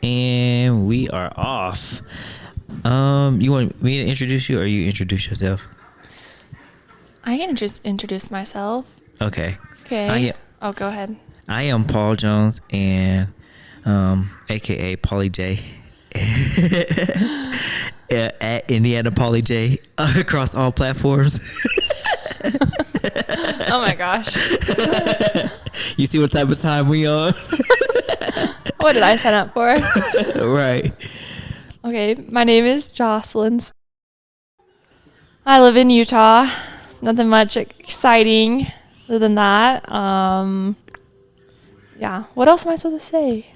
And we are off. You want me to introduce you or you introduce yourself? I can just introduce myself. Okay. Okay. Go ahead. I am Paul Jones and aka Pauly J. At Indiana Pauly J across all platforms. Oh my gosh. You see what type of time we on? What did I sign up for? Right. Okay, my name is Jocelyn. I live in Utah. Nothing much exciting other than that. Yeah. What else am I supposed to say?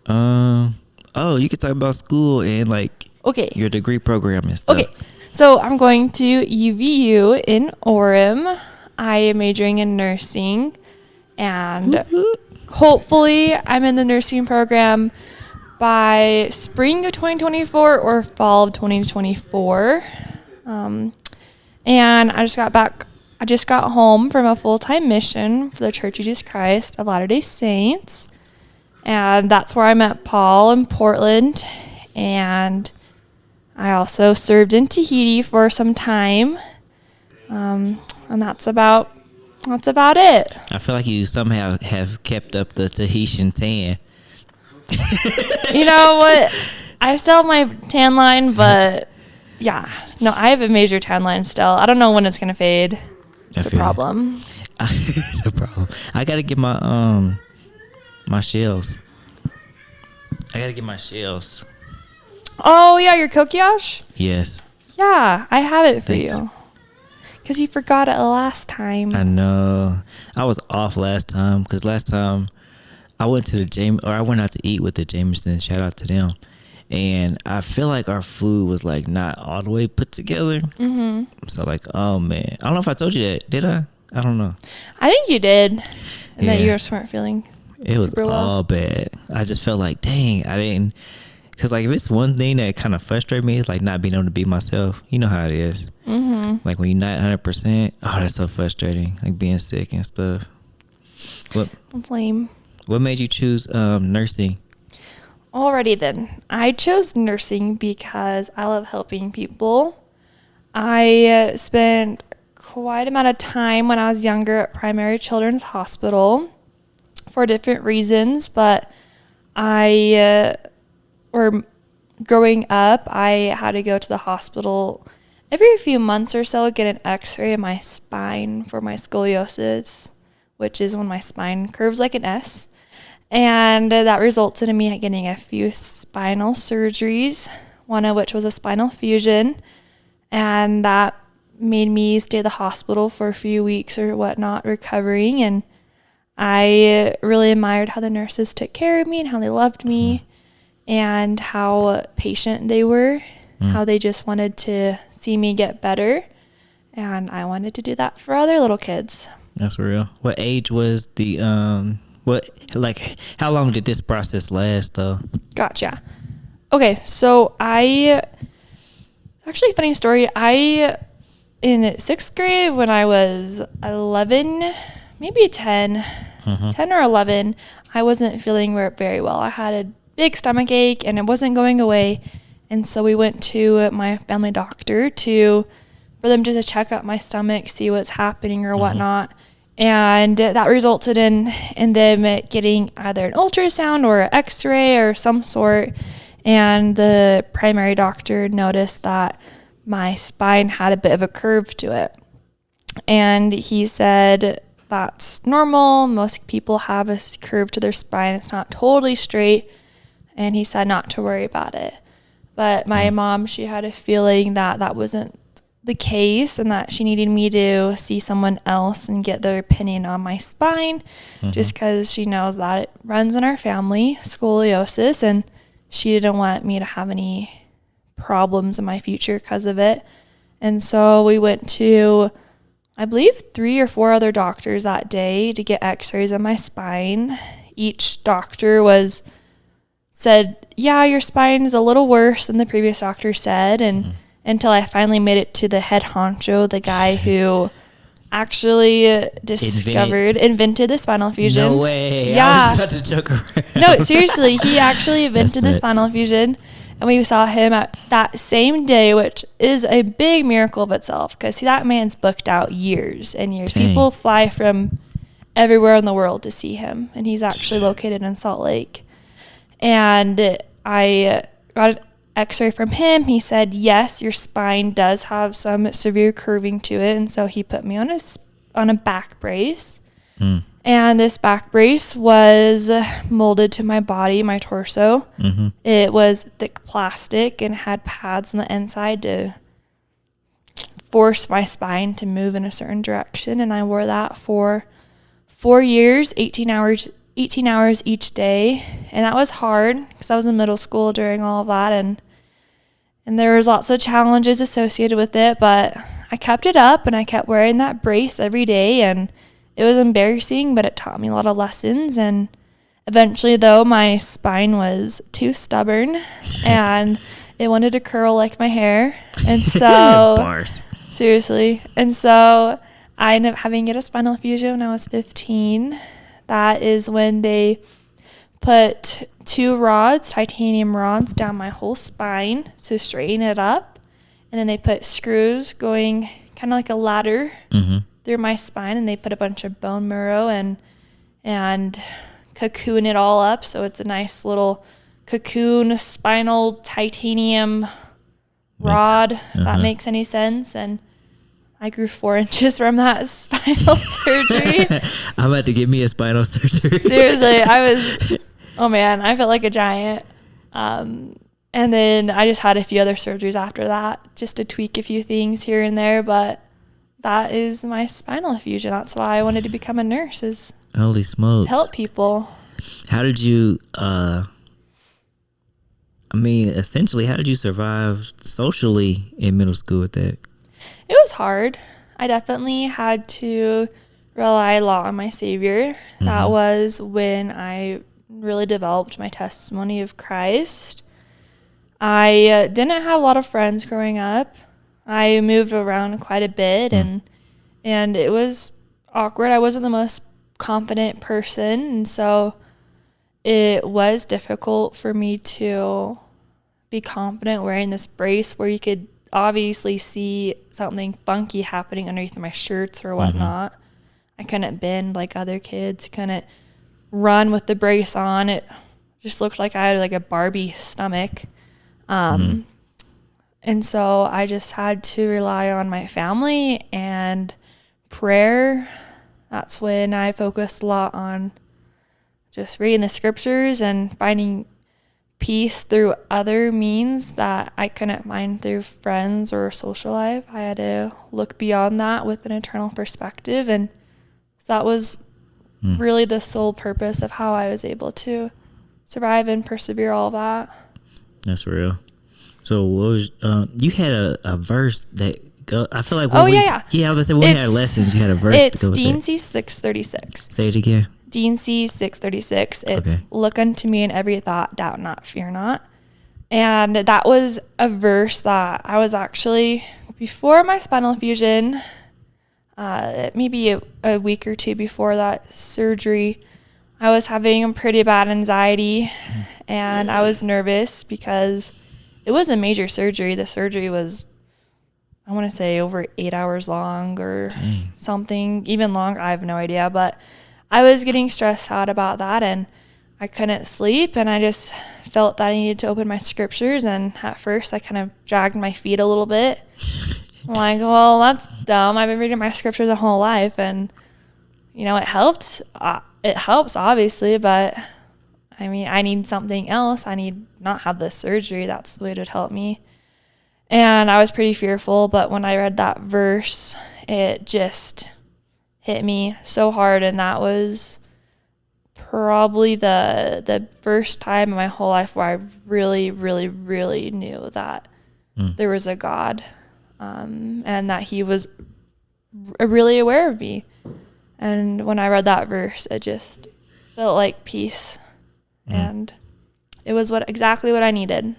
You could talk about school and Okay. your degree program and stuff. Okay. So I'm going to UVU in Orem. I am majoring in nursing, and hopefully I'm in the nursing program by spring of 2024 or fall of 2024. And I just got home from a full-time mission for the Church of Jesus Christ of Latter-day Saints. And that's where I met Paul in Portland. And I also served in Tahiti for some time. And that's about it. I feel like you somehow have kept up the Tahitian tan. You know what? I still have my tan line, but yeah. No, I have a major tan line still. I don't know when it's going to fade. It's a problem. It's a problem. I got to get my my shells. Oh, yeah, your kokiash? Yes. Yeah, I have it for Thanks. you. Because you forgot it last time. I know. I was off last time because last time I went out to eat with the Jamesons. Shout out to them. And I feel like our food was not all the way put together. Mm-hmm. So oh man, I don't know if I told you that. Did I? I don't know. I think you did. And that you just weren't feeling it was super well. all bad. I just felt dang, I didn't. Because if it's one thing that kind of frustrates me, it's not being able to be myself. You know how it is. Mm-hmm. When you're not 100%, oh, that's so frustrating. Being sick and stuff. That's lame. What made you choose nursing? Alrighty then. I chose nursing because I love helping people. I spent quite amount of time when I was younger at Primary Children's Hospital for different reasons, but growing up, I had to go to the hospital every few months or so, get an x-ray of my spine for my scoliosis, which is when my spine curves like an S. And that resulted in me getting a few spinal surgeries, one of which was a spinal fusion. And that made me stay at the hospital for a few weeks or whatnot, recovering. And I really admired how the nurses took care of me and how they loved me and how patient they were, how they just wanted to see me get better. And I wanted to do that for other little kids. That's real. What age was the, how long did this process last though? Gotcha. Okay, so actually funny story, in 6th grade when I was 11, maybe 10 or 11, I wasn't feeling very well. I had a big stomach ache and it wasn't going away. And so we went to my family doctor for them just to check out my stomach, see what's happening or whatnot. And that resulted in them getting either an ultrasound or an x-ray or some sort. And the primary doctor noticed that my spine had a bit of a curve to it. And he said, that's normal. Most people have a curve to their spine. It's not totally straight. And he said not to worry about it. But my mom, she had a feeling that wasn't the case and that she needed me to see someone else and get their opinion on my spine, just because she knows that it runs in our family, scoliosis, and she didn't want me to have any problems in my future because of it. And so we went to, I believe, 3 or 4 other doctors that day to get x-rays of my spine. Each doctor said, yeah, your spine is a little worse than the previous doctor said. And until I finally made it to the head honcho, the guy who actually invented the spinal fusion. No way. Yeah. I was about to joke around. No, seriously, he actually invented the nuts. spinal fusion. And we saw him at that same day, which is a big miracle of itself, because that man's booked out years and years. Dang. People fly from everywhere in the world to see him, and he's actually located in Salt Lake. And I got an x-ray from him. He said, yes, your spine does have some severe curving to it, and so he put me on a back brace. And this back brace was molded to my body, my torso. Mm-hmm. It was thick plastic and had pads on the inside to force my spine to move in a certain direction. And I wore that for 4 years, 18 hours each day. And that was hard because I was in middle school during all of that. And there was lots of challenges associated with it. But I kept it up, and I kept wearing that brace every day. And it was embarrassing, but it taught me a lot of lessons. And eventually, though, my spine was too stubborn and it wanted to curl like my hair. And so, Bars. Seriously. And so I ended up having to get a spinal fusion when I was 15. That is when they put 2 rods, titanium rods, down my whole spine to straighten it up. And then they put screws going kind of like a ladder through my spine, and they put a bunch of bone marrow and cocoon it all up, so it's a nice little cocoon spinal titanium rod. That makes any sense. And I grew 4 inches from that spinal surgery. I'm about to get me a spinal surgery. Seriously, I felt like a giant. And then I just had a few other surgeries after that, just to tweak a few things here and there, but that is my spinal fusion. That's why I wanted to become a nurse, is holy smokes, to help people. How did you essentially, how did you survive socially in middle school with that? It was hard. I definitely had to rely a lot on my Savior. That was when I really developed my testimony of Christ. I didn't have a lot of friends growing up. I moved around quite a bit, and it was awkward. I wasn't the most confident person, and so it was difficult for me to be confident wearing this brace where you could obviously see something funky happening underneath my shirts or whatnot. I couldn't bend like other kids, couldn't run with the brace on. It just looked like I had like a Barbie stomach. And so I just had to rely on my family and prayer. That's when I focused a lot on just reading the scriptures and finding peace through other means that I couldn't find through friends or social life. I had to look beyond that with an eternal perspective. And so that was really the sole purpose of how I was able to survive and persevere all of that. That's real. So what was you had a verse that I feel like yeah. I was when we had lessons, you had a verse. It's to go with D&C 636. Say it again. D&C 636. It's Okay. Look unto me in every thought, doubt not, fear not. And that was a verse that I was actually, before my spinal fusion, maybe a week or two before that surgery, I was having pretty bad anxiety, and I was nervous because it was a major surgery. The surgery was, I want to say, over 8 hours long or something, even longer. I have no idea. But I was getting stressed out about that, and I couldn't sleep, and I just felt that I needed to open my scriptures. And at first, I kind of dragged my feet a little bit. I'm like, well, that's dumb. I've been reading my scriptures the whole life, and, it helped. It helps, obviously, but I need something else. I need not have this surgery. That's the way it would help me. And I was pretty fearful, but when I read that verse, it just hit me so hard. And that was probably the first time in my whole life where I really, really, really knew that there was a God, and that he was really aware of me. And when I read that verse, it just felt like peace. And it was exactly what I needed.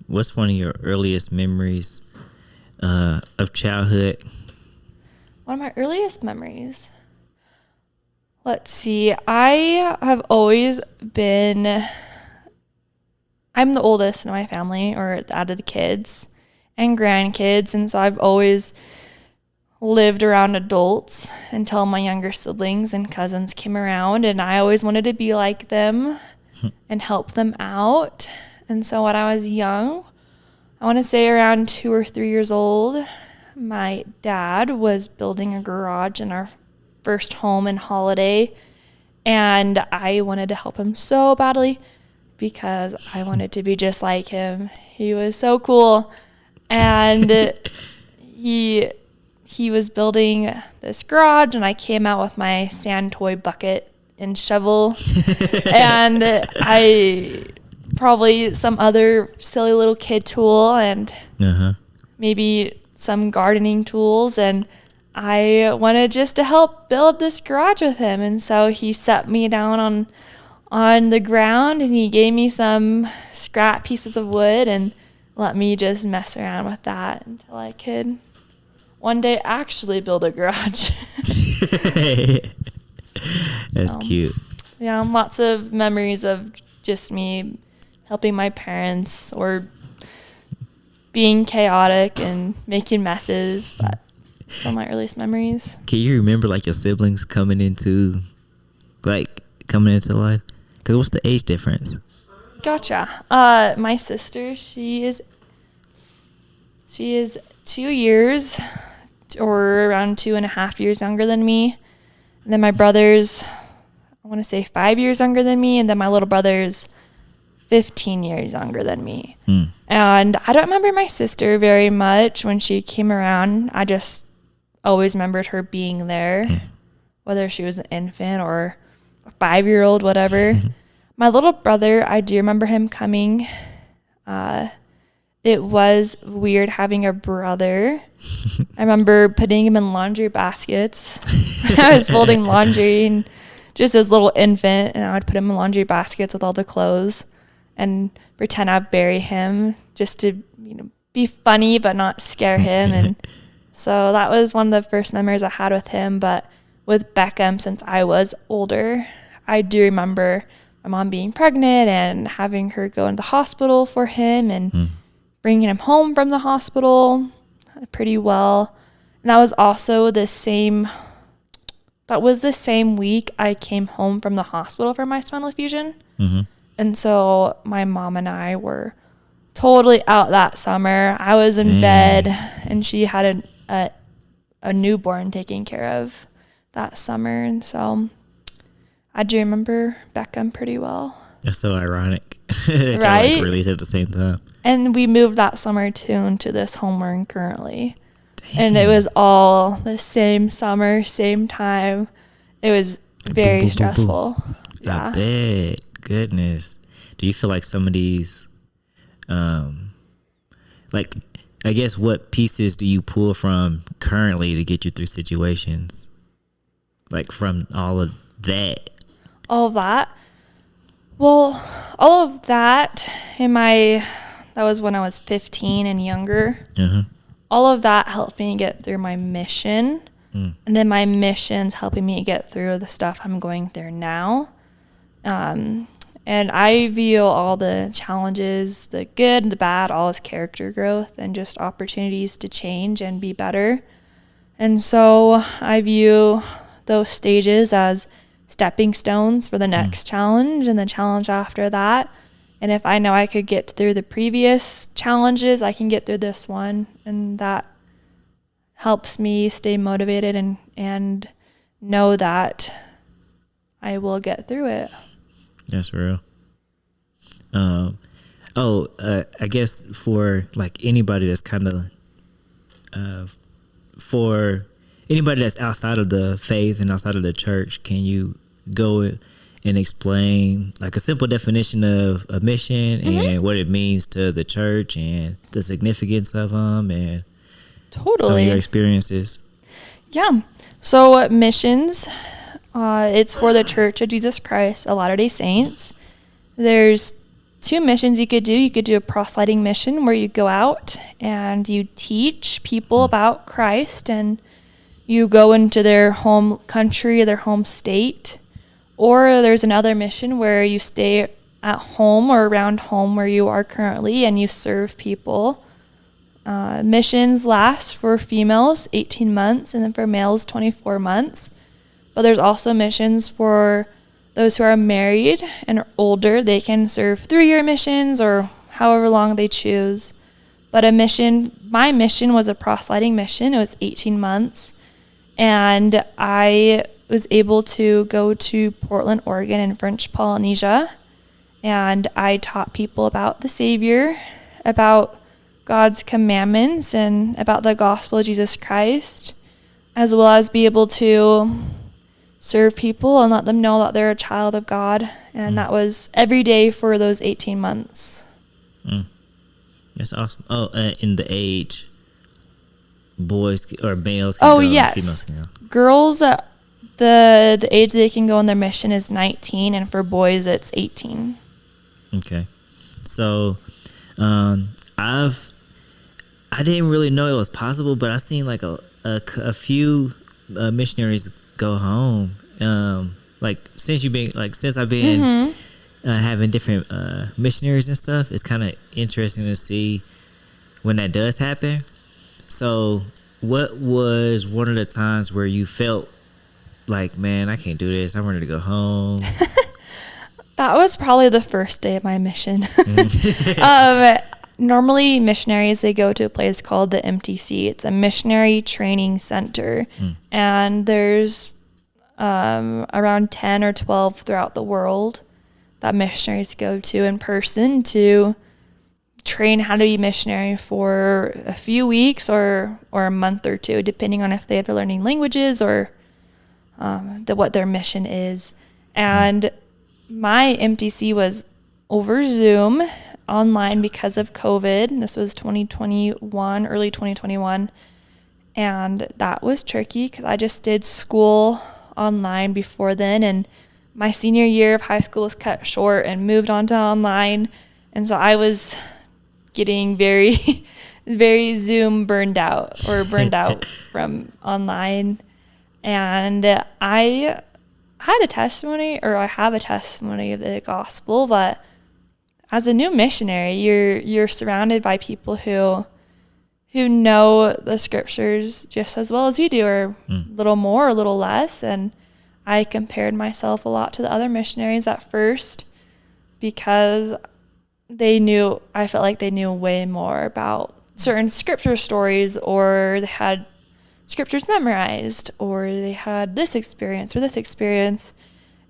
What's one of your earliest memories of childhood? One of my earliest memories. Let's see. I have always been, I'm the oldest in my family, or out of the kids and grandkids. And so I've always lived around adults until my younger siblings and cousins came around. And I always wanted to be like them and help them out. And so when I was young, I want to say around 2 or 3 years old, my dad was building a garage in our first home in Holiday, and I wanted to help him so badly because I wanted to be just like him. He was so cool, and he was building this garage, and I came out with my sand toy bucket and shovel, and I probably some other silly little kid tool, and maybe some gardening tools, and I wanted just to help build this garage with him. And so he set me down on the ground, and he gave me some scrap pieces of wood and let me just mess around with that until I could one day actually build a garage. That's cute. Yeah, lots of memories of just me helping my parents or being chaotic and making messes, but some of my earliest memories. Can you remember like your siblings coming into life? Because what's the age difference? Gotcha. My sister, she is 2 years or around 2.5 years younger than me. And then my brother's, I want to say 5 years younger than me. And then my little brother's 15 years younger than me. And I don't remember my sister very much when she came around. I just always remembered her being there, whether she was an infant or a 5-year-old, whatever. My little brother, I do remember him coming. It was weird having a brother. I remember putting him in laundry baskets. I was folding laundry and just as a little infant, and I would put him in laundry baskets with all the clothes and pretend I'd bury him just to, be funny but not scare him. And so that was one of the first memories I had with him. But with Beckham, since I was older, I do remember my mom being pregnant and having her go into the hospital for him and bringing him home from the hospital pretty well. And that was also the same week I came home from the hospital for my spinal fusion. And so my mom and I were totally out that summer. I was in bed, and she had a newborn taken care of that summer. And so I do remember Beckham pretty well. That's so ironic. Right? Like released at the same time. And we moved that summer too into this home we're in currently. Dang. And it was all the same summer, same time. It was very stressful. Yeah. I bet. Goodness. Do you feel like some of these, like, I guess what pieces do you pull from currently to get you through situations? Like from all of that? All of that? Well, all of that that was when I was 15 and younger. All of that helped me get through my mission. And then my mission's helping me get through the stuff I'm going through now. And I view all the challenges, the good and the bad, all as character growth and just opportunities to change and be better. And so I view those stages as stepping stones for the next challenge and the challenge after that. And if I know I could get through the previous challenges, I can get through this one. And that helps me stay motivated and know that I will get through it. That's real. I guess for like anybody that's kind of, for anybody that's outside of the faith and outside of the church, can you go and explain like a simple definition of a mission and what it means to the church and the significance of them and some of your experiences? Yeah. So missions, it's for the Church of Jesus Christ of Latter-day Saints. There's 2 missions you could do. You could do a proselyting mission where you go out and you teach people about Christ and you go into their home country, their home state, or there's another mission where you stay at home or around home where you are currently and you serve people. Missions last for females 18 months and then for males 24 months. But there's also missions for those who are married and older. They can serve 3-year missions or however long they choose. But my mission was a proselyting mission. It was 18 months. And I was able to go to Portland, Oregon in French Polynesia. And I taught people about the Savior, about God's commandments, and about the gospel of Jesus Christ, as well as be able to serve people and let them know that they're a child of God. And that was every day for those 18 months. That's awesome. Oh, in the age, boys or males can go, yes. Females can go. Girls, the age they can go on their mission is 19, and for boys it's 18. Okay. So, I didn't really know it was possible, but I've seen like a few missionaries go home. Since I've been having different missionaries and stuff, it's kind of interesting to see when that does happen. So, what was one of the times where you felt like, man, I can't do this, I'm ready to go home? That was probably the first day of my mission. Normally, missionaries, they go to a place called the MTC. It's a missionary training center. And there's around 10 or 12 throughout the world that missionaries go to in person to train how to be missionary for a few weeks or a month or two, depending on if they have to learning languages or what their mission is. And my MTC was over Zoom online because of COVID. This was 2021, early 2021. And that was tricky because I just did school online before then. And my senior year of high school was cut short and moved on to online. And so I was getting very, very Zoom burned out from online. And I had a testimony, or I have a testimony of the gospel, but as a new missionary, you're surrounded by people who know the scriptures just as well as you do, or a little more, or a little less. And I compared myself a lot to the other missionaries at first because I felt like they knew way more about certain scripture stories, or they had scriptures memorized, or they had this experience or this experience.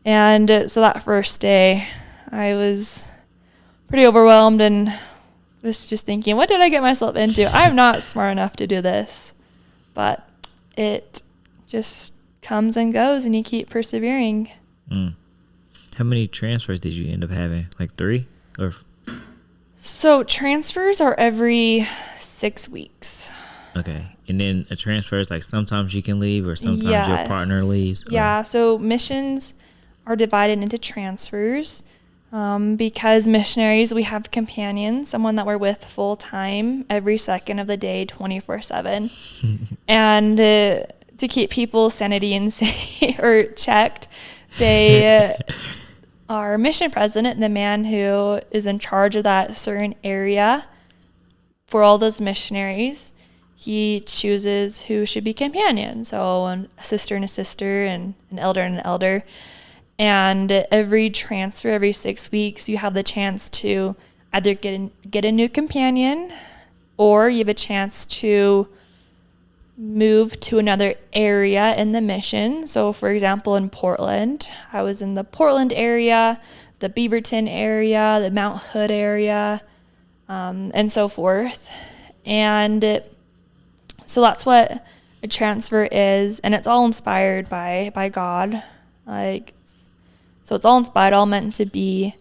And so that first day, I was pretty overwhelmed and was just thinking, what did I get myself into? I'm not smart enough to do this. But it just comes and goes, and you keep persevering. How many transfers did you end up having? Like 3? Or So transfers are every 6 weeks. Okay. And then a transfer is like sometimes you can leave or sometimes your partner leaves? Yeah. So missions are divided into transfers because missionaries, we have companions, someone that we're with full time every second of the day, 24/7. And to keep people's sanity and or checked, they our mission president, the man who is in charge of that certain area for all those missionaries, he chooses who should be companions. So a sister and a sister, and an elder and an elder. And every transfer, every 6 weeks, you have the chance to either get a new companion, or you have a chance to move to another area in the mission. So for example, in Portland, I was in the Portland area, the Beaverton area, the Mount Hood area, and so forth. And so that's what a transfer is, and it's all inspired by God. So it's all inspired, all meant to be.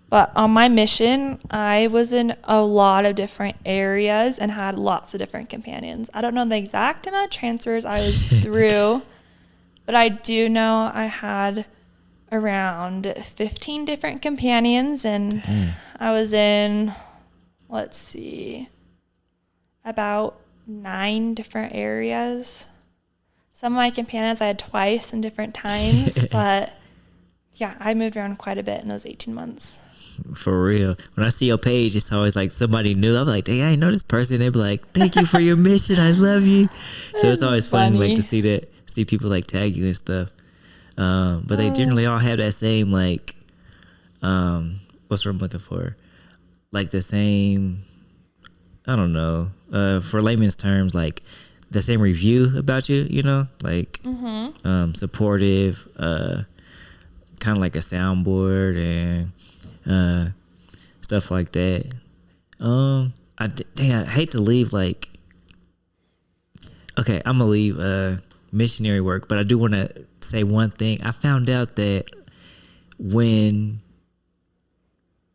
But on my mission, I was in a lot of different areas and had lots of different companions. I don't know the exact amount of transfers I was through, but I do know I had around 15 different companions, and I was in, about 9 different areas. Some of my companions I had twice in different times, but yeah, I moved around quite a bit in those 18 months. For real. When I see your page, it's always like somebody new. I'm like, dang, I ain't know this person. They be like, thank you for your mission. I love you. So it's always funny like to see people like tag you and stuff. But they generally all have that same like, what's what I'm looking for? Like the same, I don't know, for layman's terms, like the same review about you, you know, like supportive, kind of like a soundboard and stuff like that. I hate to leave like, okay, I'm gonna leave missionary work, but I do want to say one thing. I found out that when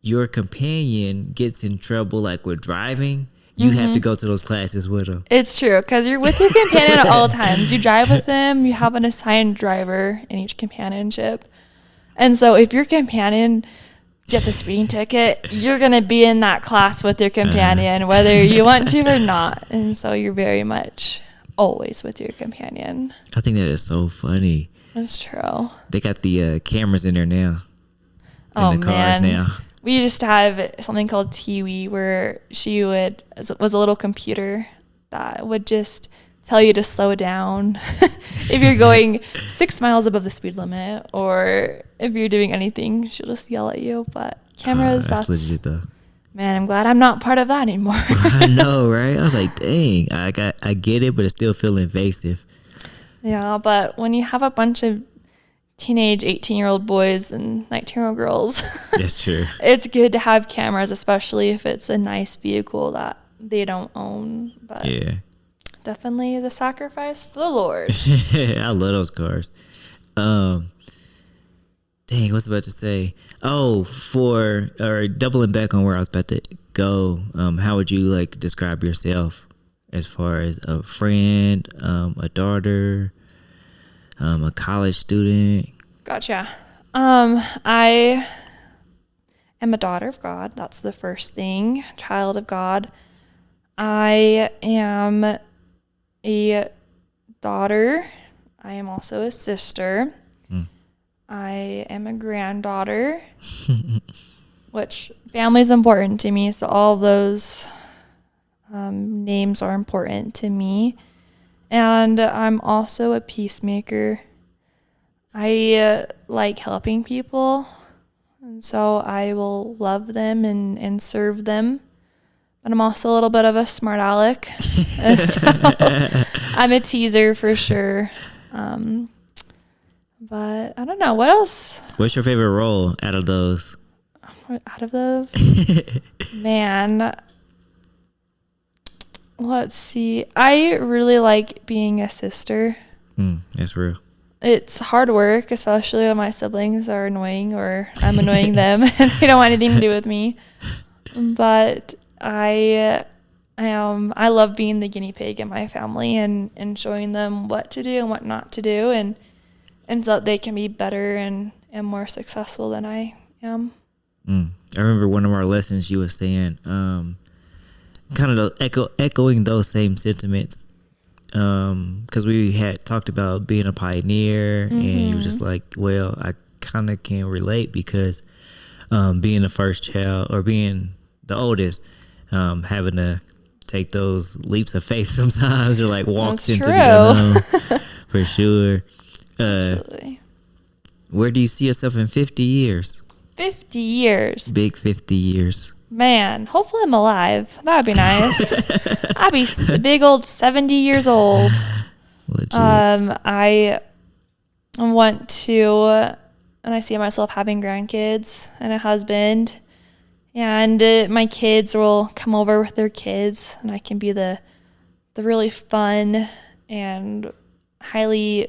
your companion gets in trouble, like with driving, you have to go to those classes with them. It's true, because you're with your companion at all times. You drive with them. You have an assigned driver in each companionship. And so if your companion gets a speeding ticket, you're going to be in that class with your companion, whether you want to or not. And so you're very much always with your companion. I think that is so funny. That's true. They got the cameras in there now. In the cars now. We used to have something called Tiwi, where it was a little computer that would just tell you to slow down if you're going 6 miles above the speed limit, or if you're doing anything, she'll just yell at you. But cameras, that's legit though. Man, I'm glad I'm not part of that anymore. I know, right? I was like, dang, I get it, but it still feel invasive. Yeah, but when you have a bunch of teenage 18-year-old boys and 19-year-old girls, that's true. It's good to have cameras, especially if it's a nice vehicle that they don't own. But yeah, definitely the sacrifice for the Lord. I love those cars. Dang, what's I about to say? Oh, or doubling back on where I was about to go. How would you like describe yourself as far as a friend, a daughter, a college student? Gotcha. I am a daughter of God. That's the first thing. Child of God. I am a daughter. I am also a sister. I am a granddaughter, which family is important to me. So all of those names are important to me. And I'm also a peacemaker. I like helping people. And so I will love them and serve them. But I'm also a little bit of a smart aleck. So I'm a teaser for sure. But I don't know. What else? What's your favorite role out of those? Out of those? Man. Let's see. I really like being a sister. That's real. It's hard work, especially when my siblings are annoying or I'm annoying them and they don't want anything to do with me. But I love being the guinea pig in my family and showing them what to do and what not to do, and so that they can be better and more successful than I am. I remember one of our lessons you were saying, kind of echoing those same sentiments, because we had talked about being a pioneer, and you were just like, well, I kind of can relate because being the first child or being the oldest, having to take those leaps of faith sometimes, or like walks into the unknown. For sure. Absolutely. Where do you see yourself in 50 years? 50 years. Big 50 years. Man, hopefully I'm alive. That would be nice. I'd be a big old 70 years old. Legit. I want to, and I see myself having grandkids and a husband, and my kids will come over with their kids, and I can be the really fun and highly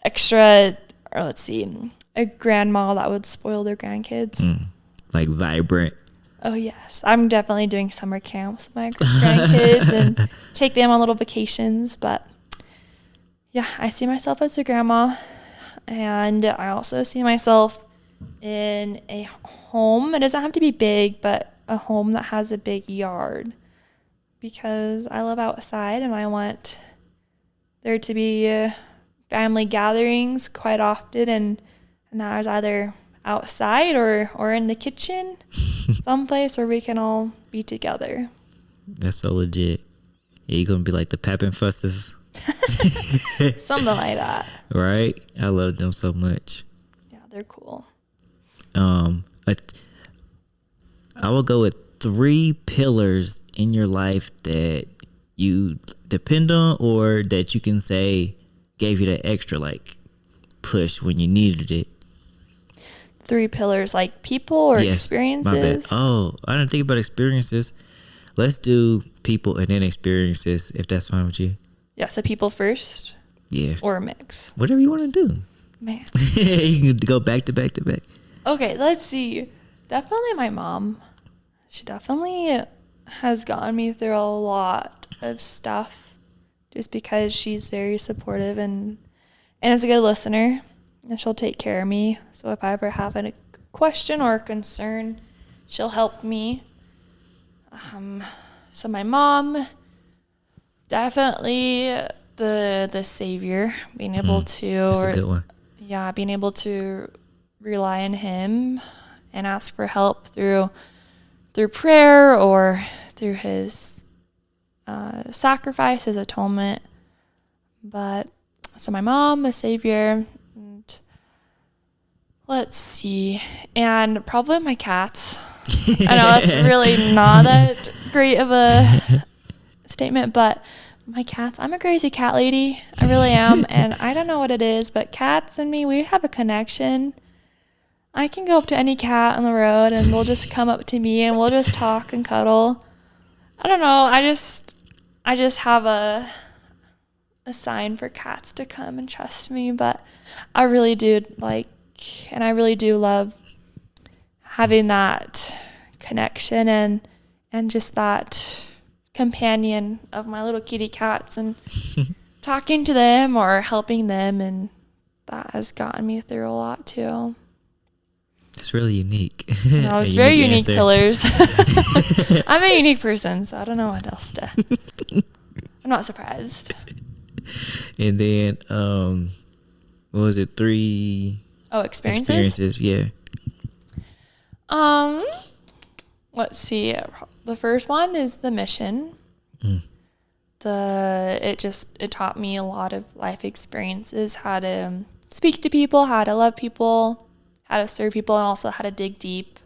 extra, or let's see, a grandma that would spoil their grandkids. Like vibrant. Oh, yes. I'm definitely doing summer camps with my grandkids and take them on little vacations. But, yeah, I see myself as a grandma. And I also see myself in a home. It doesn't have to be big, but a home that has a big yard. Because I live outside and I want there to be family gatherings quite often, and that was either outside or in the kitchen, someplace where we can all be together. That's so legit. Yeah, you're gonna be like the Pap and Fusses. Something like that. Right? I love them so much. Yeah, they're cool. I will go with 3 pillars in your life that you depend on, or that you can say gave you that extra like push when you needed it. 3 pillars, like people or experiences? My bad. Oh, I didn't think about experiences. Let's do people and then experiences, if that's fine with you. Yeah, so people first? Yeah. Or a mix? Whatever you want to do. Man. You can go back to back to back. Okay, let's see. Definitely my mom. She definitely has gotten me through a lot of stuff just because she's very supportive and is a good listener, and she'll take care of me. So if I ever have a question or a concern, she'll help me. So my mom, definitely the savior, being able to, That's a good one. Yeah, being able to rely on him and ask for help through prayer or through his sacrifice, his atonement. But so my mom, the savior, and let's see, and probably my cats. I know that's really not that great of a statement, but my cats, I'm a crazy cat lady. I really am. And I don't know what it is, but cats and me, we have a connection. I can go up to any cat on the road and they'll just come up to me and we'll just talk and cuddle. I don't know. I just have a sign for cats to come and trust me, but I really do and I really do love having that connection and just that companion of my little kitty cats and talking to them or helping them, and that has gotten me through a lot too. It's really unique. No, it's very unique pillars. I'm a unique person, so I don't know what else to. I'm not surprised. And then, what was it? 3 experiences? Yeah. Let's see. The first one is the mission. It taught me a lot of life experiences, how to speak to people, how to love people, how to serve people, and also how to dig deep,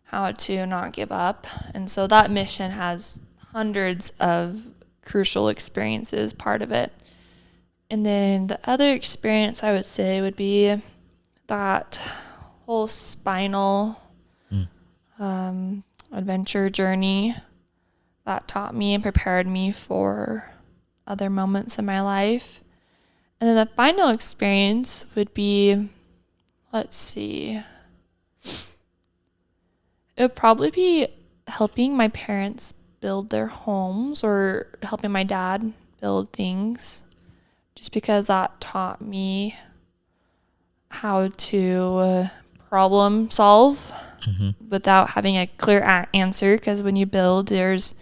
how to not give up. And so that mission has hundreds of crucial experiences, part of it. And then the other experience I would say would be that whole spinal adventure journey that taught me and prepared me for other moments in my life. And then the final experience would be, let's see, it would probably be helping my parents build their homes or helping my dad build things, just because that taught me how to problem solve without having a clear answer. Because when you build, there's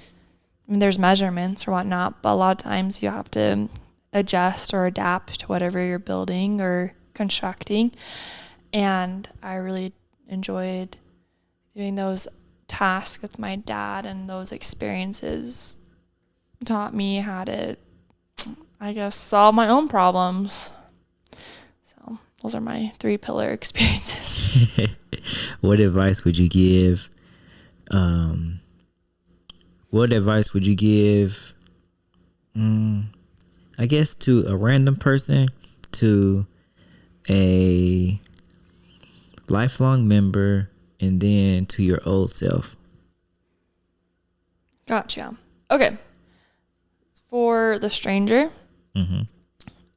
measurements or whatnot, but a lot of times you have to adjust or adapt to whatever you're building or constructing. And I really enjoyed doing those tasks with my dad, and those experiences taught me how to, I guess, solve my own problems. So those are my 3 pillar experiences. What advice would you give? I guess to a random person, to a lifelong member, and then to your old self? Gotcha. Okay. For the stranger,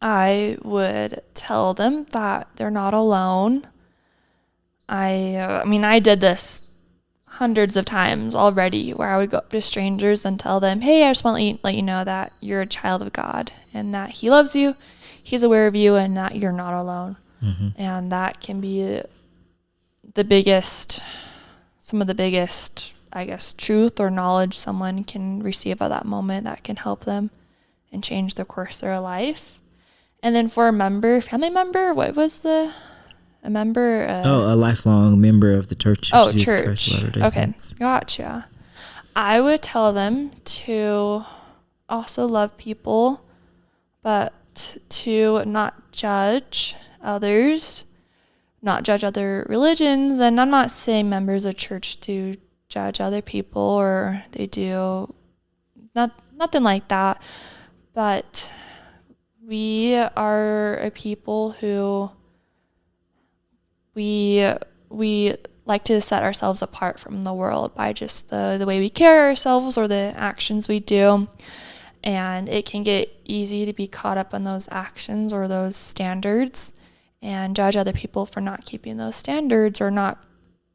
I would tell them that they're not alone. I did this hundreds of times already, where I would go up to strangers and tell them, hey, I just want to let you know that you're a child of God and that he loves you, he's aware of you, and that you're not alone. And that can be some of the biggest, I guess, truth or knowledge someone can receive at that moment that can help them and change the course of their life. And then for a family member, what was a member? A lifelong member of the Church of Jesus Christ of Latter-day Saints. Gotcha. I would tell them to also love people, but to not judge others, not judge other religions. And I'm not saying members of church do judge other people or they do nothing like that. But we are a people who we like to set ourselves apart from the world by just the way we carry ourselves or the actions we do. And it can get easy to be caught up in those actions or those standards and judge other people for not keeping those standards or not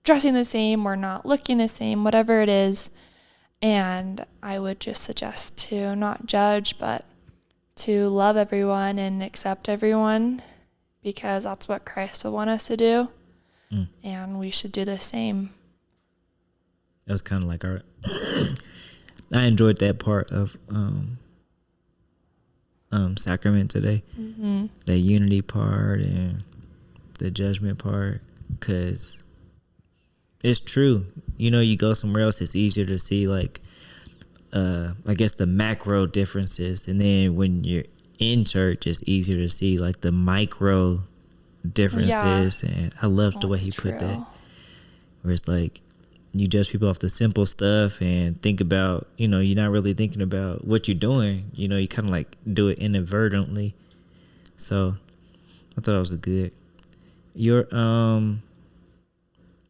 dressing the same or not looking the same, whatever it is. And I would just suggest to not judge, but to love everyone and accept everyone, because that's what Christ would want us to do. And we should do the same. It was kind of like I enjoyed that part of sacrament today. Mm-hmm. The unity part and the judgment part, because it's true. You know, you go somewhere else, it's easier to see like I guess the macro differences, and then when you're in church, it's easier to see like the micro differences. Yeah. And I love the way he put that, where it's like you judge people off the simple stuff and think about, you know, you're not really thinking about what you're doing. You know, you kind of like do it inadvertently. So I thought it was good. Your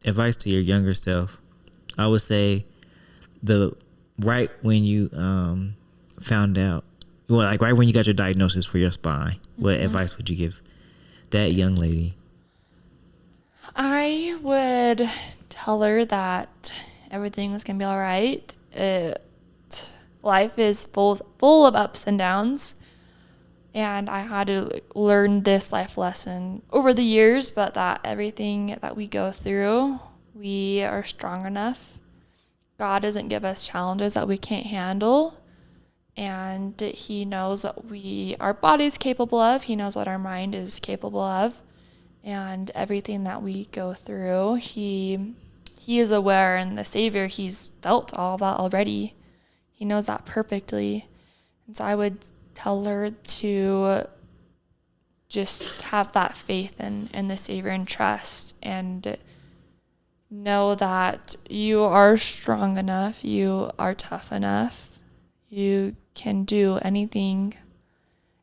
advice to your younger self, I would say right when you found out, well, like right when you got your diagnosis for your spine, what advice would you give that young lady? I would tell her that everything was gonna be all right. Life is full of ups and downs, and I had to learn this life lesson over the years, but that everything that we go through, we are strong enough. God doesn't give us challenges that we can't handle, and he knows what our body's capable of. He knows what our mind is capable of, and everything that we go through, he is aware, and the Savior, he's felt all that already. He knows that perfectly. And so I would tell her to just have that faith in the Savior and trust, and know that you are strong enough, you are tough enough, you can do anything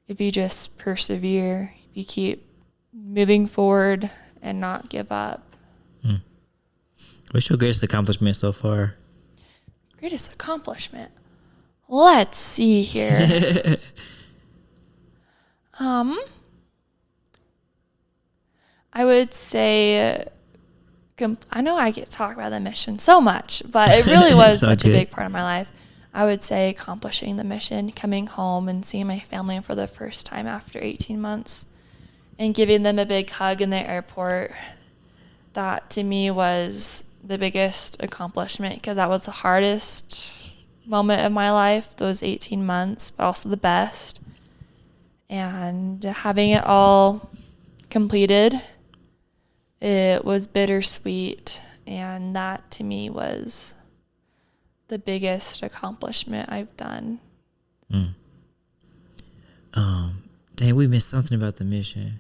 if you just persevere, if you keep moving forward and not give up. What's your greatest accomplishment so far? Greatest accomplishment? Let's see here. I would say, I know I get to talk about the mission so much, but it really was such a big part of my life. I would say accomplishing the mission, coming home and seeing my family for the first time after 18 months and giving them a big hug in the airport. That to me was the biggest accomplishment, because that was the hardest moment of my life, those 18 months, but also the best. And having it all completed, it was bittersweet, and that to me was the biggest accomplishment I've done. Dang, we missed something about the mission.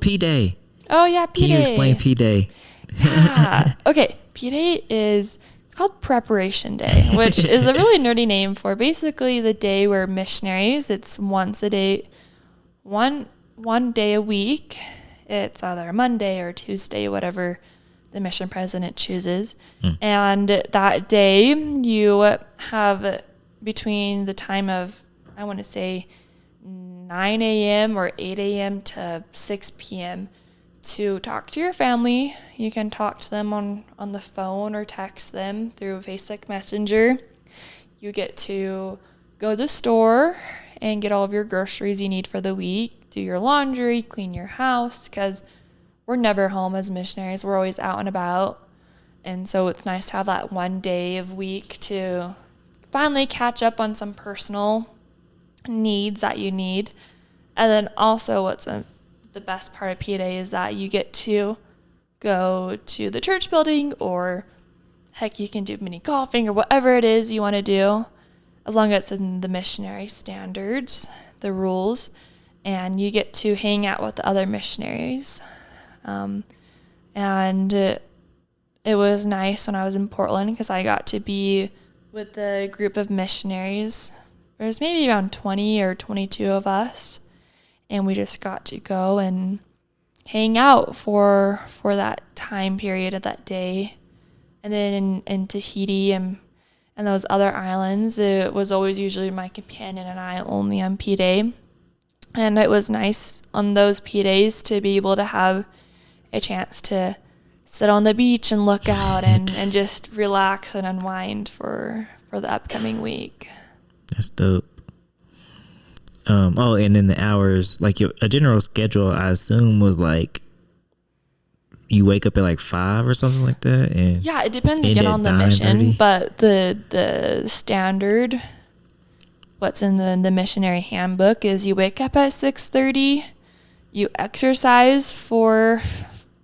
P-Day. Oh, yeah, P-Day. Can you explain P-Day? Yeah. Okay, P-Day it's called Preparation Day, which is a really nerdy name for basically the day where missionaries, it's once a day, one day a week. It's either Monday or Tuesday, whatever the mission president chooses. And that day you have between the time of, I want to say 9 a.m. or 8 a.m. to 6 p.m. to talk to your family. You can talk to them on the phone or text them through Facebook Messenger. You get to go to the store and get all of your groceries you need for the week, do your laundry, clean your house, because we're never home as missionaries. We're always out and about. And so it's nice to have that one day of week to finally catch up on some personal needs that you need. And then also the best part of PA Day is that you get to go to the church building, or heck, you can do mini golfing or whatever it is you want to do, as long as it's in the missionary standards, the rules, and you get to hang out with the other missionaries. And it was nice when I was in Portland because I got to be with a group of missionaries. There's maybe around 20 or 22 of us, and we just got to go and hang out for that time period of that day. And then in Tahiti and those other islands, it was always usually my companion and I only on P Day. And it was nice on those P Days to be able to have a chance to sit on the beach and look out and just relax and unwind for the upcoming week. That's dope. And then the hours, like a general schedule, I assume was like you wake up at like 5 or something like that. And yeah, it depends again on the mission, but the standard, what's in the missionary handbook is you wake up at 6:30, you exercise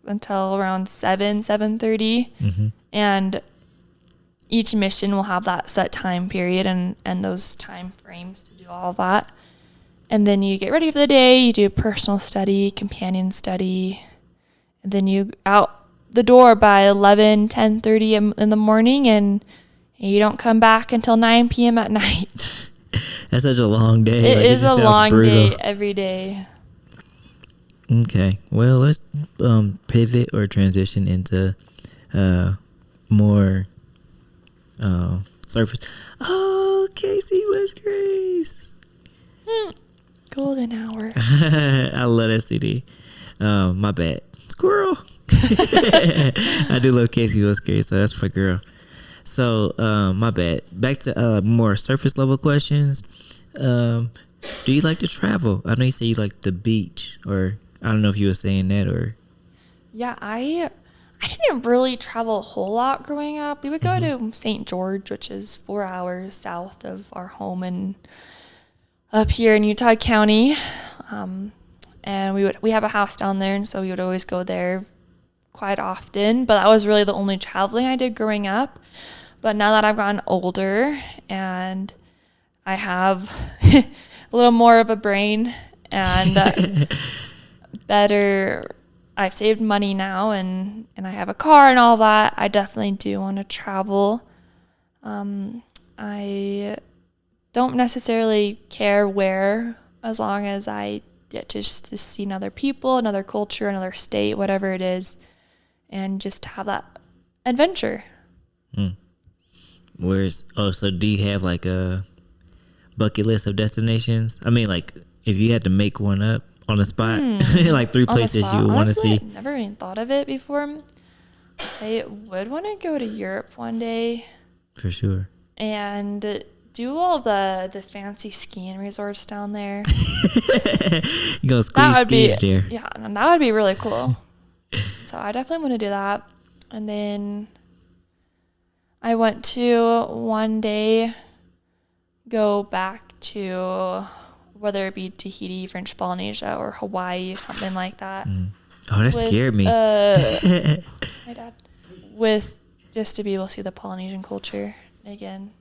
until around 7:30, and each mission will have that set time period and those time frames to do all of that. And then you get ready for the day, you do personal study, companion study, and then you out the door by 10:30 in the morning, and you don't come back until 9 p.m. at night. That's such a long day. It is a long day every day. Okay. Well, let's pivot or transition into more surface. Oh, Casey Musgraves. Golden hour. I love that CD. My bad. Squirrel. I do love Casey Musgraves, so that's my girl. So, my bad. Back to more surface level questions. Do you like to travel? I know you say you like the beach, or I don't know if you were saying that or. Yeah, I didn't really travel a whole lot growing up. We would go to St. George, which is 4 hours south of our home and up here in Utah County. And we have a house down there, and so we would always go there quite often. But that was really the only traveling I did growing up. But now that I've gotten older and I have a little more of a brain and I've saved money now and I have a car and all that, I definitely do want to travel. I don't necessarily care where, as long as I get to see another people, another culture, another state, whatever it is, and just have that adventure. So do you have like a bucket list of destinations? I mean, like if you had to make one up on the spot, like 3 places you would want to see. I've never even thought of it before. I would want to go to Europe one day. For sure. And do all the fancy skiing resorts down there. You go squeeze skiing there. Yeah, and that would be really cool. So I definitely want to do that. And then I want to one day go back to, whether it be Tahiti, French Polynesia, or Hawaii, something like that. Oh, that scared me. My dad. With just to be able to see the Polynesian culture again.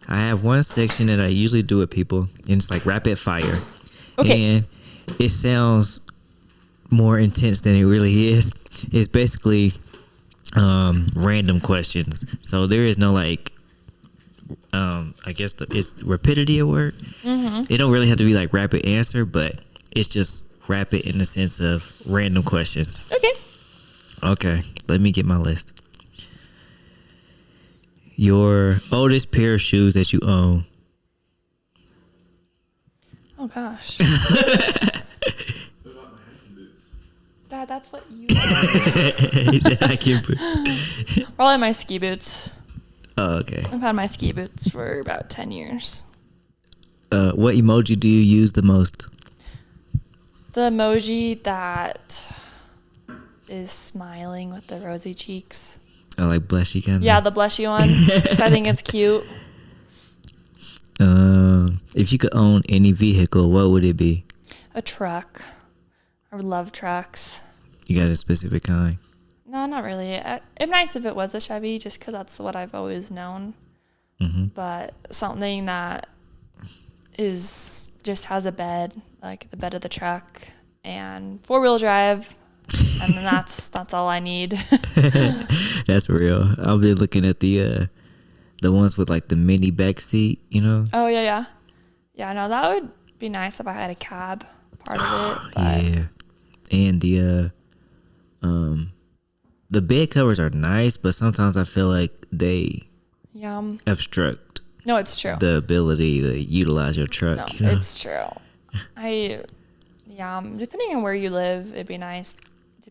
I have one section that I usually do with people, and it's like rapid fire. Okay. And it sounds more intense than it really is. It's basically random questions. So there is no like, I guess it's rapidity a word. It don't really have to be like rapid answer, but it's just rapid in the sense of random questions. Okay, let me get my list. Your oldest pair of shoes that you own. Oh gosh. Dad, that's what you He said hiking boots. Probably my ski boots. Oh, okay. I've had my ski boots for about 10 years. What emoji do you use the most? The emoji that is smiling with the rosy cheeks. I like blushy kind of. Yeah, the blushy one. Because I think it's cute. If you could own any vehicle, what would it be? A truck. I would love trucks. You got a specific kind? No, not really. It'd be nice if it was a Chevy, just because that's what I've always known. Mm-hmm. But something that is just has a bed, like the bed of the truck, and 4-wheel drive, and then that's all I need. That's real. I'll be looking at the ones with like the mini back seat, you know? Oh yeah. No, that would be nice if I had a cab part of it. But Yeah, and the bed covers are nice, but sometimes I feel like they obstruct no, it's true. the ability to utilize your truck. No, you know? it's true. Depending on where you live, it'd be nice.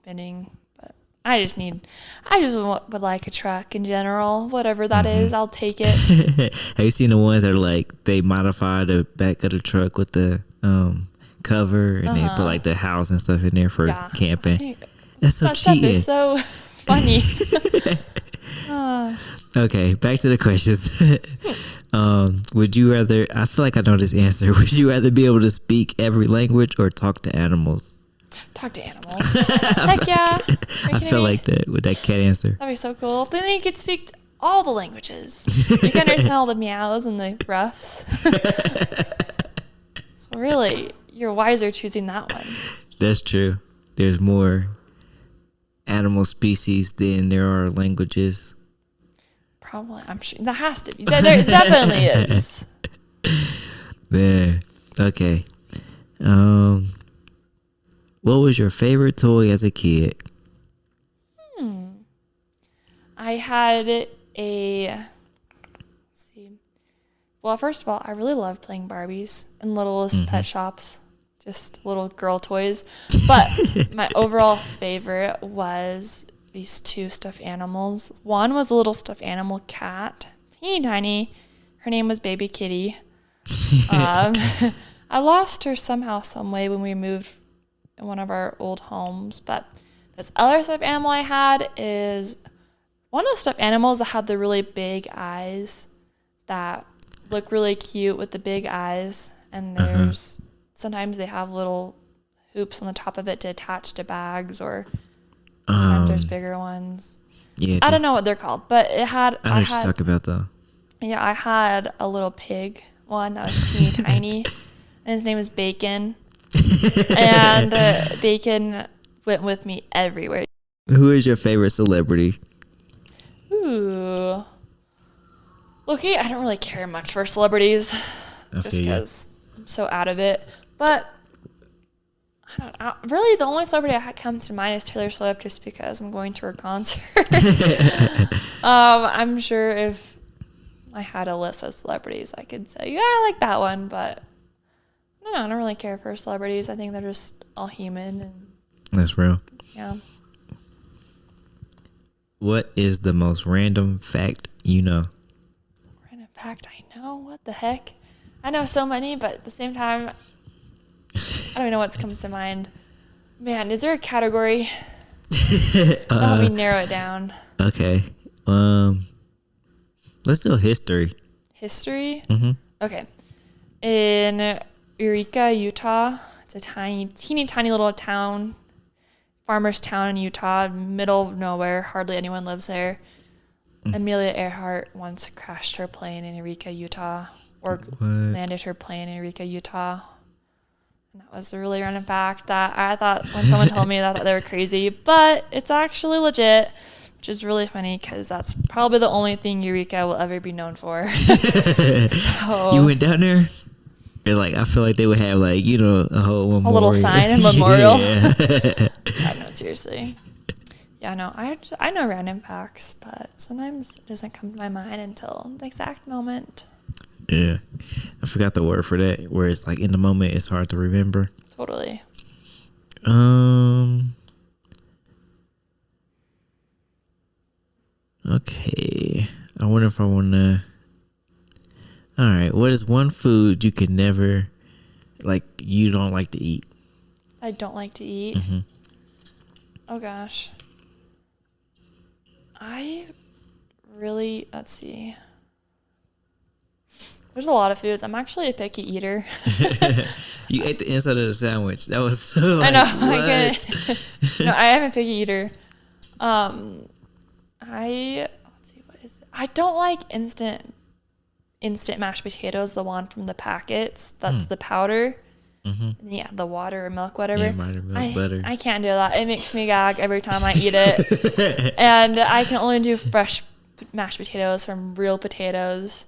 But I just would like a truck in general, whatever that is. I'll take it. Have you seen the ones that are like they modify the back of the truck with the cover and they put like the house and stuff in there for camping? That's so cheating. Stuff is so funny. Okay, back to the questions. Would you rather? I feel like I know this answer. Would you rather be able to speak every language or talk to animals? Talk to animals. Heck yeah. I feel like that with that cat answer. That'd be so cool. Then you could speak all the languages. You can understand all the meows and the ruffs. So really, you're wiser choosing that one. That's true. There's more animal species than there are languages. Probably. I'm sure. That has to be. There definitely is. Man. Okay. What was your favorite toy as a kid? I had let's see. Well, first of all, I really loved playing Barbies in littlest pet shops. Just little girl toys. But my overall favorite was these 2 stuffed animals. One was a little stuffed animal cat, teeny tiny. Her name was Baby Kitty. I lost her somehow, some way when we moved in one of our old homes. But this other stuffed animal I had is one of those stuffed animals that had the really big eyes that look really cute with the big eyes. And there's sometimes they have little hoops on the top of it to attach to bags, or sometimes there's bigger ones. Yeah, I don't know what they're called, but it had. I know what you're talking about though. Yeah, I had a little pig one that was teeny tiny, and his name was Bacon. And Bacon went with me everywhere. Who is your favorite celebrity? Ooh. Okay, I don't really care much for celebrities, just because I'm so out of it. But I don't know. Really, the only celebrity that comes to mind is Taylor Swift, just because I'm going to her concert. I'm sure if I had a list of celebrities, I could say, yeah, I like that one. But no, I don't really care for celebrities. I think they're just all human. And that's real. Yeah. What is the most random fact you know? Random fact I know? What the heck? I know so many, but at the same time, I don't even know what's come to mind. Man, is there a category? Help me narrow it down. Okay. Let's do history. History? Mm-hmm. Okay. In Eureka, Utah, it's a teeny tiny little town, farmer's town in Utah, middle of nowhere. Hardly anyone lives there. Amelia Earhart once crashed her plane in Eureka, Utah, or landed her plane in Eureka, Utah. And that was a really random fact that I thought when someone told me that they were crazy, but it's actually legit, which is really funny because that's probably the only thing Eureka will ever be known for. So, you went down there? You're like, I feel like they would have like, you know, a whole memorial. A little sign and memorial. Yeah. Yeah, no, seriously. Yeah, no, I know random facts, but sometimes it doesn't come to my mind until the exact moment. Yeah. I forgot the word for that, where it's like in the moment it's hard to remember. Totally. Okay. I wonder if I want to. All right. What is one food you can never, like, you don't like to eat? I don't like to eat. Mm-hmm. Oh, gosh. Let's see. There's a lot of foods. I'm actually a picky eater. You ate the inside of the sandwich. That was I know. what? No, I am a picky eater. Let's see, what is it? I don't like instant mashed potatoes, the one from the packets. That's the powder. Mm-hmm. Yeah, the water or milk, whatever. Yeah, milk, butter. I can't do that. It makes me gag every time I eat it. And I can only do fresh mashed potatoes from real potatoes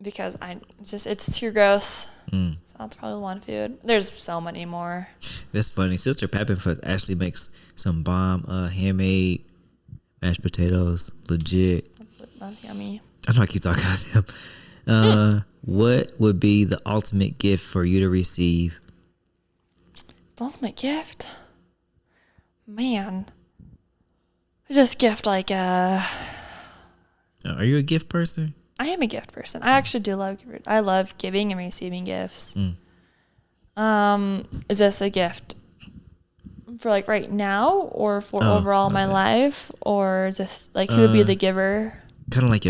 because it's too gross. So that's probably one food. There's so many more. That's funny. Sister Pappenfoot actually makes some bomb handmade mashed potatoes. Legit. That's yummy. I know I keep talking about them. What would be the ultimate gift for you to receive? The ultimate gift? Man. Just gift like Are you a gift person? I am a gift person. I actually do I love giving and receiving gifts. Is this a gift for like right now or for overall my life, or just like who would be the giver? Kind of like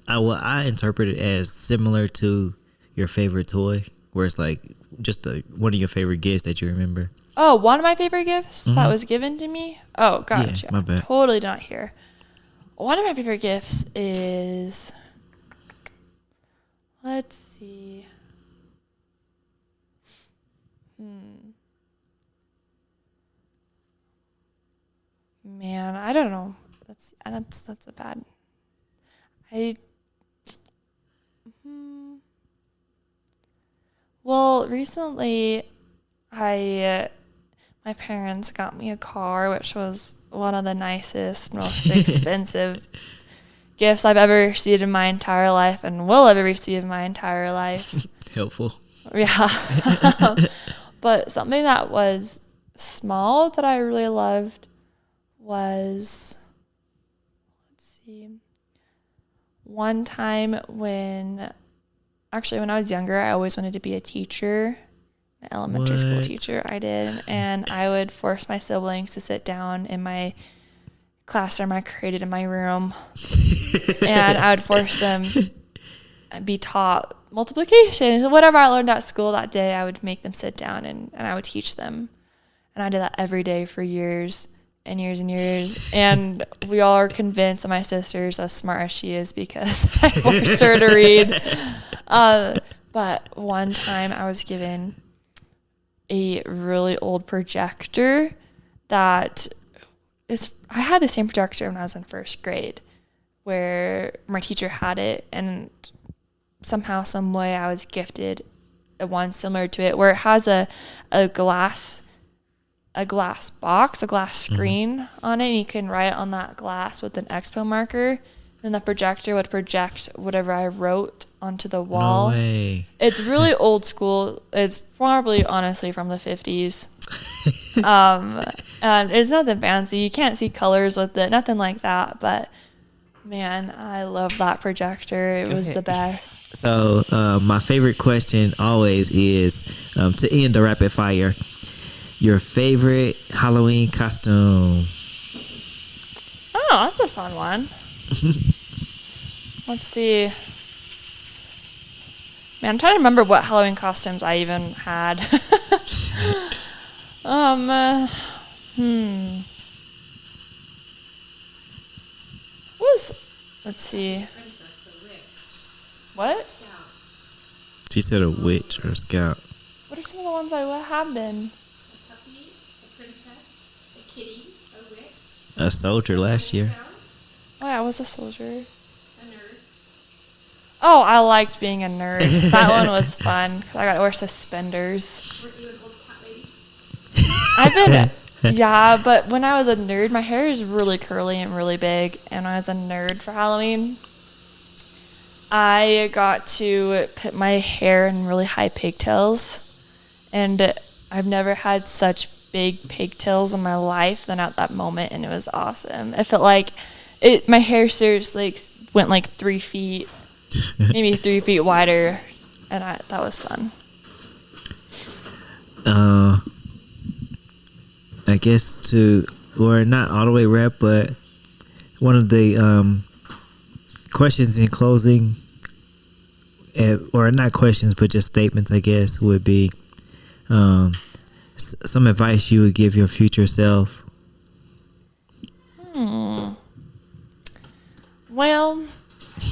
I interpret it as similar to your favorite toy, where it's like just one of your favorite gifts that you remember. Oh, one of my favorite gifts that was given to me? Oh, gotcha. Yeah, my bad. Totally not here. One of my favorite gifts is, let's see. Man, I don't know. That's a bad. Well, recently, my parents got me a car, which was one of the nicest, most expensive gifts I've ever received in my entire life and will ever receive in my entire life. Helpful. Yeah. But something that was small that I really loved was, let's see, one time when I was younger, I always wanted to be a teacher. Elementary school teacher I did, and I would force my siblings to sit down in my classroom I created in my room, and I would force them be taught multiplication, whatever I learned at school that day. I would make them sit down and I would teach them, and I did that every day for years and years and years, and we all are convinced that my sister's as smart as she is because I forced her to read. But one time I was given a really old projector I had the same projector when I was in first grade, where my teacher had it, and somehow, some way, I was gifted a one similar to it, where it has a glass box, a glass screen on it, and you can write on that glass with an expo marker. Then the projector would project whatever I wrote onto the wall. No way. It's really old school. It's probably honestly from the 50s. And it's nothing fancy. You can't see colors with it, nothing like that. But man, I love that projector. It was the best. So my favorite question always is to end the rapid fire. Your favorite Halloween costume? Oh, that's a fun one. Let's see. Man, I'm trying to remember what Halloween costumes I even had. Let's see. What? She said a witch or a scout. What are some of the ones I have been? A soldier last year. Oh, yeah, I was a soldier. A nerd. Oh, I liked being a nerd. That one was fun because I got to wear suspenders. Weren't you an old cat lady? I've been, yeah, but when I was a nerd, my hair is really curly and really big. And when I was a nerd for Halloween, I got to put my hair in really high pigtails. And I've never had such big pigtails in my life than at that moment, and it was awesome. I felt like my hair seriously went like 3 feet, maybe 3 feet wider, and that was fun. I guess or not all the way wrap, but one of the questions in closing, or not questions, but just statements, I guess, would be some advice you would give your future self. Well,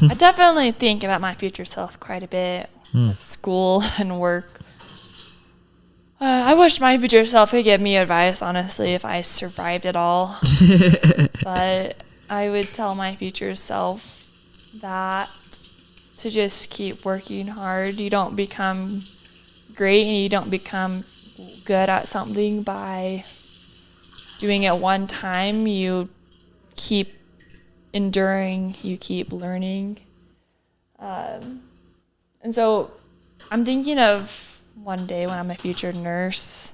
I definitely think about my future self quite a bit with school and work. I wish my future self could give me advice, honestly, if I survived it all. But I would tell my future self that to just keep working hard. You don't become great and you don't become good at something by doing it one time. You keep enduring, you keep learning. And so I'm thinking of one day when I'm a future nurse,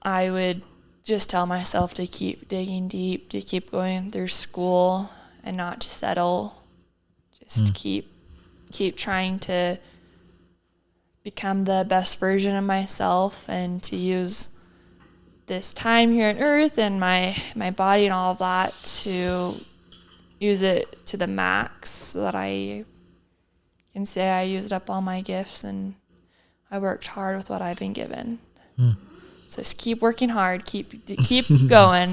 I would just tell myself to keep digging deep, to keep going through school and not to settle. Just keep trying to become the best version of myself and to use this time here on earth and my body and all of that to use it to the max so that I can say I used up all my gifts and I worked hard with what I've been given. So just keep working hard, keep going.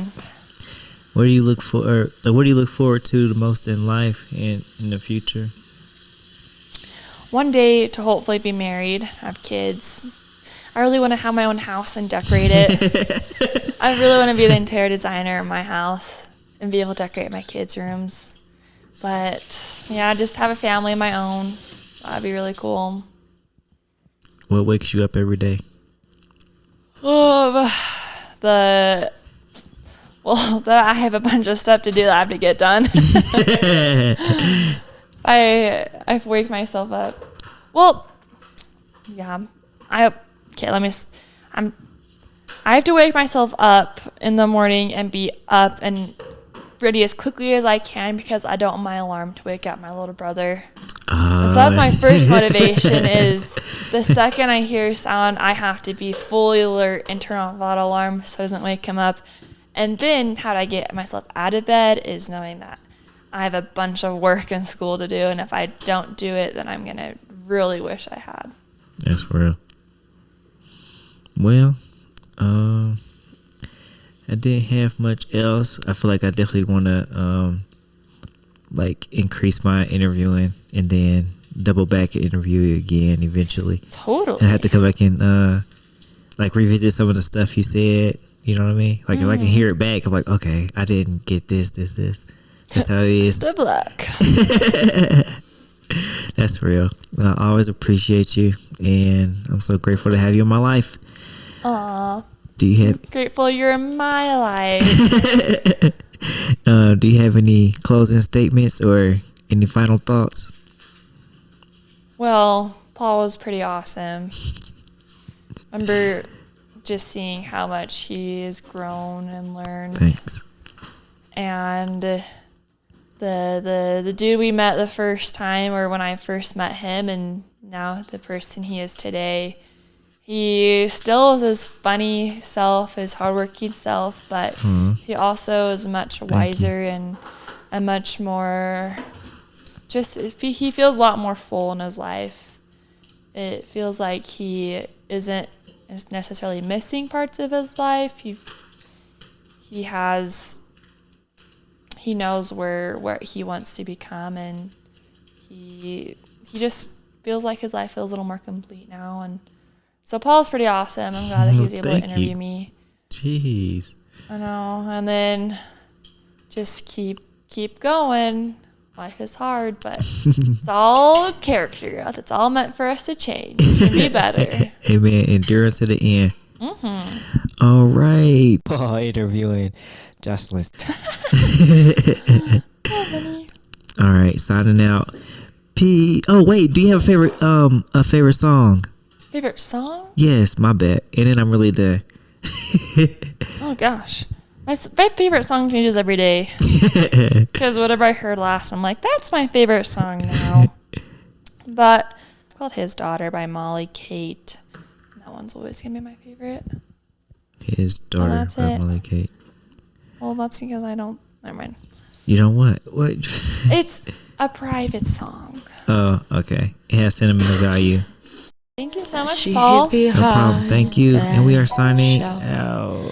What do you look for? What do you look forward to the most in life and in the future? One day to hopefully be married, have kids. I really want to have my own house and decorate it. I really want to be the interior designer of my house and be able to decorate my kids' rooms. But yeah, just have a family of my own. That'd be really cool. What wakes you up every day? I have a bunch of stuff to do that I have to get done. I wake myself up. Well, yeah. I have to wake myself up in the morning and be up and ready as quickly as I can because I don't want my alarm to wake up my little brother. And so that's my first motivation is the second I hear sound, I have to be fully alert and turn off that alarm so it doesn't wake him up. And then how do I get myself out of bed is knowing that I have a bunch of work and school to do. And if I don't do it, then I'm going to really wish I had. That's real. Well, I didn't have much else. I feel like I definitely want to increase my interviewing and then double back and interview again eventually. Totally. I have to come back and revisit some of the stuff you said. You know what I mean? Like if I can hear it back, I'm like, okay, I didn't get this. That's how it is. Best of luck. That's real. I always appreciate you, and I'm so grateful to have you in my life. Aw. I'm grateful you're in my life. Do you have any closing statements or any final thoughts? Well, Paul was pretty awesome. Remember just seeing how much he has grown and learned. Thanks. And the dude we met the first time, or when I first met him, and now the person he is today, he still is his funny self, his hardworking self, but he also is much wiser and a much more, he feels a lot more full in his life. It feels like he isn't necessarily missing parts of his life. He knows where he wants to become, and he just feels like his life feels a little more complete now. And so Paul's pretty awesome. I'm glad that he was able to interview me. Jeez. I know. And then just keep going. Life is hard, but it's all character growth. It's all meant for us to change and be better. Amen. Endurance to the end. Mm-hmm. All right. Paul interviewing Jocelyn. All right. Signing out. Oh wait. Do you have a favorite song? Favorite song? Yes. My bad. And then I'm really done. Oh gosh. My favorite song changes every day. Because whatever I heard last, I'm like, that's my favorite song now. But it's called His Daughter by Molly Kate. That one's always going to be my favorite. His Daughter by Molly Kate. Well, that's because I don't... Never mind. You know what? What? It's a private song. Oh, okay. It has sentimental value. Thank you so much, Paul. No problem. Thank you. And we are signing out.